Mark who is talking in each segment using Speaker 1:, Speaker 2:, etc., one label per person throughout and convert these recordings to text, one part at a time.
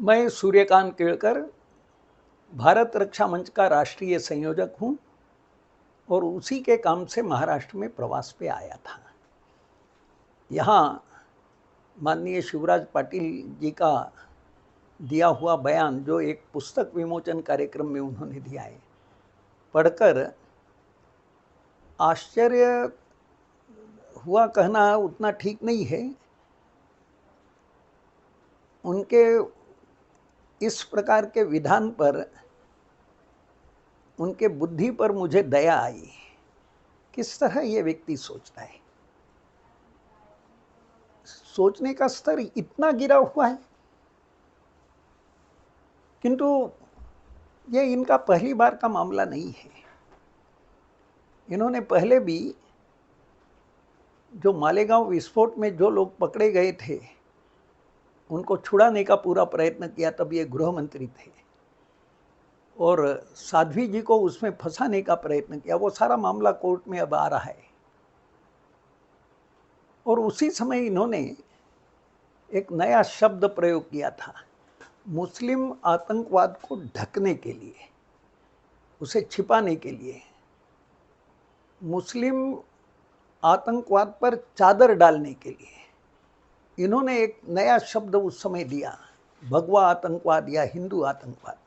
Speaker 1: मैं सूर्यकांत केळकर भारत रक्षा मंच का राष्ट्रीय संयोजक हूं और उसी के काम से महाराष्ट्र में प्रवास पे आया था। यहाँ माननीय शिवराज पाटिल जी का दिया हुआ बयान जो एक पुस्तक विमोचन कार्यक्रम में उन्होंने दिया है, पढ़कर आश्चर्य हुआ कहना उतना ठीक नहीं है। उनके इस प्रकार के विधान पर, उनके बुद्धि पर मुझे दया आई। किस तरह ये व्यक्ति सोचता है, सोचने का स्तर इतना गिरा हुआ है। किंतु ये इनका पहली बार का मामला नहीं है। इन्होंने पहले भी जो मालेगांव विस्फोट में जो लोग पकड़े गए थे उनको छुड़ाने का पूरा प्रयत्न किया, तब ये गृह मंत्री थे, और साध्वी जी को उसमें फंसाने का प्रयत्न किया। वो सारा मामला कोर्ट में अब आ रहा है। और उसी समय इन्होंने एक नया शब्द प्रयोग किया था, मुस्लिम आतंकवाद को ढकने के लिए, उसे छिपाने के लिए, मुस्लिम आतंकवाद पर चादर डालने के लिए इन्होंने एक नया शब्द उस समय दिया, भगवा आतंकवाद या हिंदू आतंकवाद।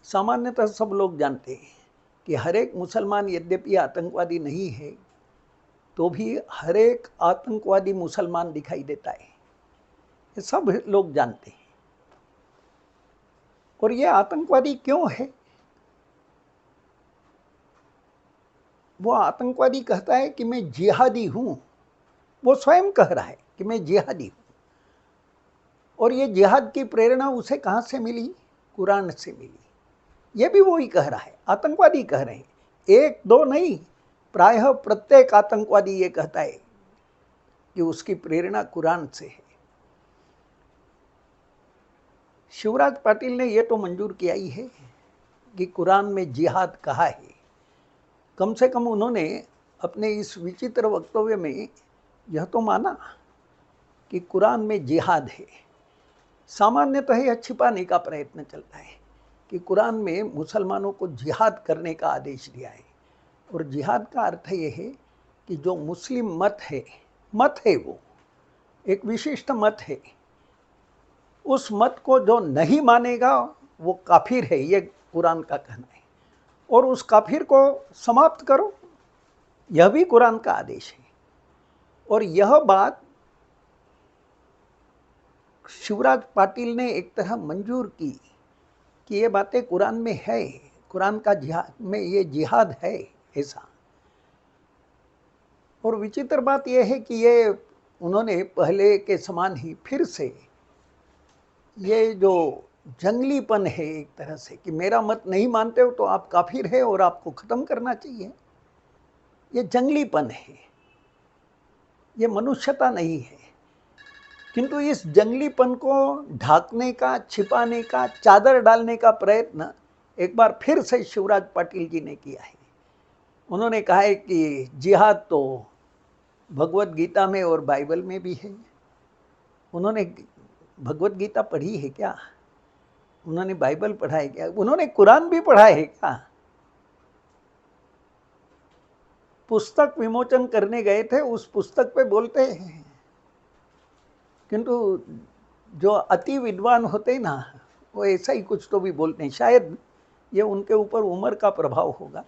Speaker 1: सामान्यतः सब लोग जानते हैं कि हर एक मुसलमान यद्यपि आतंकवादी नहीं है तो भी हर एक आतंकवादी मुसलमान दिखाई देता है, ये सब लोग जानते हैं। और ये आतंकवादी क्यों है? वो आतंकवादी कहता है कि मैं जिहादी हूं, वो स्वयं कह रहा है कि मैं जिहादी हूं। और ये जिहाद की प्रेरणा उसे कहां से मिली? कुरान से मिली। ये भी वही कह रहा है, आतंकवादी कह रहे हैं, एक दो नहीं, प्रायः प्रत्येक आतंकवादी ये कहता है कि उसकी प्रेरणा कुरान से है। शिवराज पाटिल ने यह तो मंजूर किया ही है कि कुरान में जिहाद कहा है। कम से कम उन्होंने अपने इस विचित्र वक्तव्य में यह तो माना कि कुरान में जिहाद है। सामान्यतः यह छिपाने का प्रयत्न चलता है कि कुरान में मुसलमानों को जिहाद करने का आदेश दिया है। और जिहाद का अर्थ यह है कि जो मुस्लिम मत है वो एक विशिष्ट मत है, उस मत को जो नहीं मानेगा वो काफिर है, ये कुरान का कहना है। और उस काफिर को समाप्त करो, यह भी कुरान का आदेश है। और यह बात शिवराज पाटिल ने एक तरह मंजूर की कि ये बातें कुरान में है, कुरान का जिहाद में ये जिहाद है ऐसा। और विचित्र बात यह है कि ये उन्होंने पहले के समान ही फिर से ये जो जंगलीपन है एक तरह से कि मेरा मत नहीं मानते हो तो आप काफिर है और आपको खत्म करना चाहिए, ये जंगलीपन है, ये मनुष्यता नहीं है। किंतु इस जंगलीपन को ढाकने का, छिपाने का, चादर डालने का प्रयत्न एक बार फिर से शिवराज पाटिल जी ने किया है। उन्होंने कहा है कि जिहाद तो भगवत गीता में और बाइबल में भी है। उन्होंने भगवत गीता पढ़ी है क्या? उन्होंने बाइबल पढ़ा है क्या? उन्होंने कुरान भी पढ़ा है क्या? पुस्तक विमोचन करने गए थे, उस पुस्तक पे बोलते हैं। किंतु जो अति विद्वान होते ना, वो ऐसा ही कुछ तो भी बोलते हैं। शायद ये उनके ऊपर उम्र का प्रभाव होगा।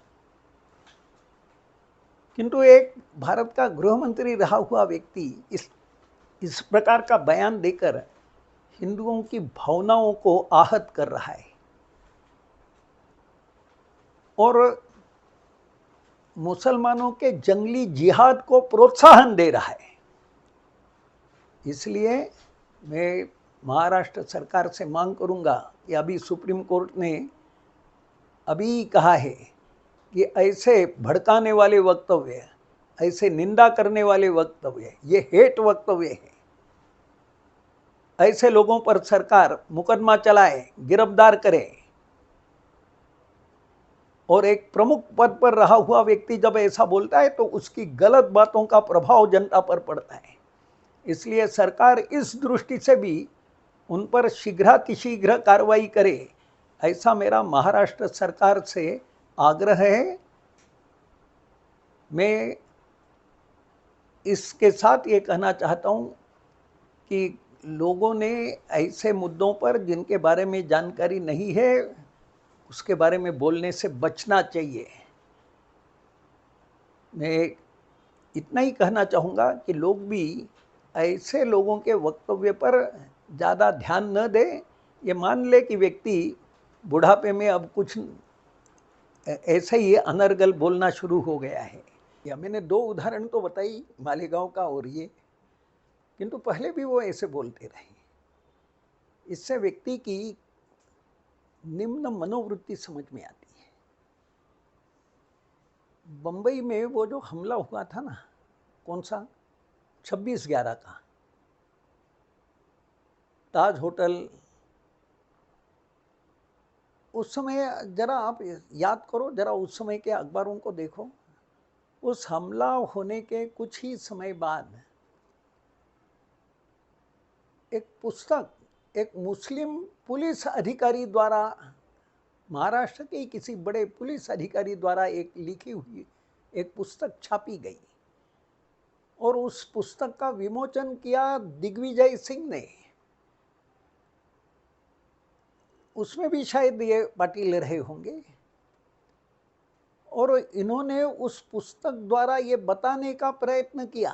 Speaker 1: किंतु एक भारत का गृह मंत्री रहा हुआ व्यक्ति इस प्रकार का बयान देकर हिंदुओं की भावनाओं को आहत कर रहा है और मुसलमानों के जंगली जिहाद को प्रोत्साहन दे रहा है। इसलिए मैं महाराष्ट्र सरकार से मांग करूंगा कि अभी सुप्रीम कोर्ट ने अभी कहा है कि ऐसे भड़काने वाले वक्तव्य, ऐसे निंदा करने वाले वक्तव्य, ये हेट वक्तव्य है, ऐसे लोगों पर सरकार मुकदमा चलाए, गिरफ्तार करे। और एक प्रमुख पद पर रहा हुआ व्यक्ति जब ऐसा बोलता है तो उसकी गलत बातों का प्रभाव जनता पर पड़ता है। इसलिए सरकार इस दृष्टि से भी उन पर शीघ्रातिशीघ्र कार्रवाई करे, ऐसा मेरा महाराष्ट्र सरकार से आग्रह है। मैं इसके साथ ये कहना चाहता हूँ कि लोगों ने ऐसे मुद्दों पर जिनके बारे में जानकारी नहीं है उसके बारे में बोलने से बचना चाहिए। मैं इतना ही कहना चाहूँगा कि लोग भी ऐसे लोगों के वक्तव्य पर ज़्यादा ध्यान न दें। ये मान ले कि व्यक्ति बुढ़ापे में अब कुछ ऐसे ही अनर्गल बोलना शुरू हो गया है। या मैंने 2 उदाहरण तो बताई, मालेगांव का और ये, किंतु पहले भी वो ऐसे बोलते रहे। इससे व्यक्ति की निम्न मनोवृत्ति समझ में आती है। बंबई में वो जो हमला हुआ था ना, कौन सा, 26/11 का, ताज होटल, उस समय जरा आप याद करो, जरा उस समय के अखबारों को देखो। उस हमला होने के कुछ ही समय बाद एक पुस्तक एक मुस्लिम पुलिस अधिकारी द्वारा, महाराष्ट्र के किसी बड़े पुलिस अधिकारी द्वारा एक लिखी हुई एक पुस्तक छापी गई और उस पुस्तक का विमोचन किया दिग्विजय सिंह ने। उसमें भी शायद ये पाटिल रहे होंगे और इन्होंने उस पुस्तक द्वारा ये बताने का प्रयत्न किया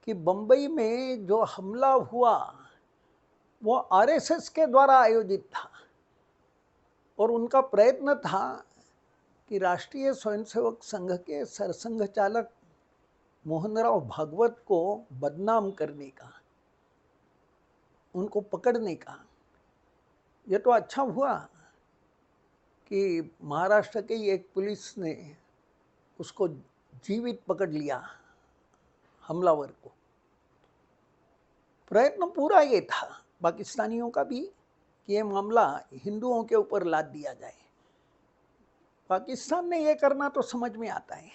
Speaker 1: कि बंबई में जो हमला हुआ वो आरएसएस के द्वारा आयोजित था और उनका प्रयत्न था कि राष्ट्रीय स्वयंसेवक संघ के सरसंघ चालक मोहनराव भागवत को बदनाम करने का, उनको पकड़ने का। ये तो अच्छा हुआ कि महाराष्ट्र के एक पुलिस ने उसको जीवित पकड़ लिया, हमलावर को। प्रयत्न पूरा ये था पाकिस्तानियों का भी कि ये मामला हिंदुओं के ऊपर लाद दिया जाए। पाकिस्तान ने ये करना तो समझ में आता है,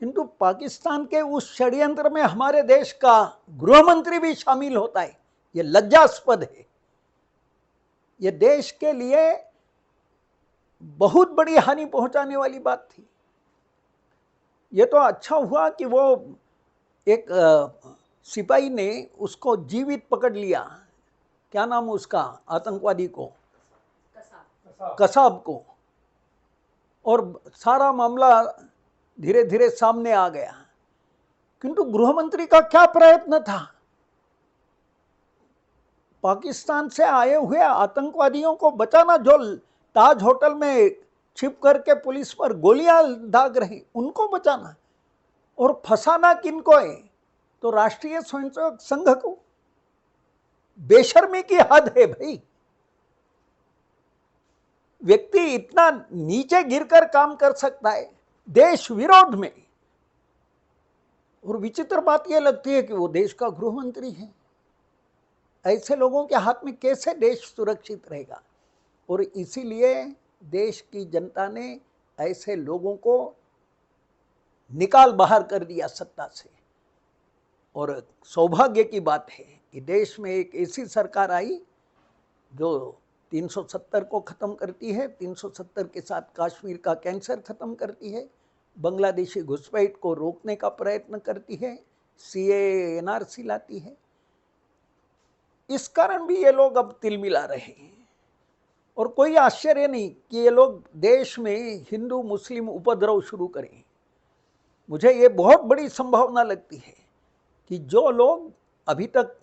Speaker 1: किंतु पाकिस्तान के उस षड्यंत्र में हमारे देश का गृह मंत्री भी शामिल होता है। ये लज्जास्पद है। ये देश के लिए बहुत बड़ी हानि पहुंचाने वाली बात थी। ये तो अच्छा हुआ कि वो एक सिपाही ने उसको जीवित पकड़ लिया, क्या नाम उसका, आतंकवादी को, कसाब को, और सारा मामला धीरे धीरे सामने आ गया। किंतु गृह मंत्री का क्या प्रयत्न था? पाकिस्तान से आए हुए आतंकवादियों को बचाना, जो ताज होटल में छिप करके पुलिस पर गोलियां दाग रहे, उनको बचाना, और फंसाना किनको है? तो राष्ट्रीय स्वयंसेवक संघ को। बेशर्मी की हद है भाई। व्यक्ति इतना नीचे गिरकर काम कर सकता है देश विरोध में, और विचित्र बात यह लगती है कि वो देश का गृह मंत्री है। ऐसे लोगों के हाथ में कैसे देश सुरक्षित रहेगा? और इसीलिए देश की जनता ने ऐसे लोगों को निकाल बाहर कर दिया सत्ता से। और सौभाग्य की बात है कि देश में एक ऐसी सरकार आई जो 370 को ख़त्म करती है, 370 के साथ कश्मीर का कैंसर ख़त्म करती है, बांग्लादेशी घुसपैठ को रोकने का प्रयत्न करती है, सीएए एनआरसी लाती है। इस कारण भी ये लोग अब तिलमिला रहे हैं। और कोई आश्चर्य नहीं कि ये लोग देश में हिंदू मुस्लिम उपद्रव शुरू करें। मुझे ये बहुत बड़ी संभावना लगती है कि जो लोग अभी तक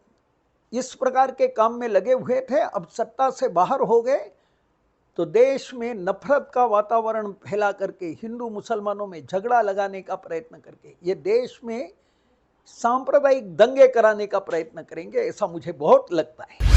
Speaker 1: इस प्रकार के काम में लगे हुए थे, अब सत्ता से बाहर हो गए, तो देश में नफरत का वातावरण फैला करके, हिंदू मुसलमानों में झगड़ा लगाने का प्रयत्न करके, ये देश में सांप्रदायिक दंगे कराने का प्रयत्न करेंगे, ऐसा मुझे बहुत लगता है।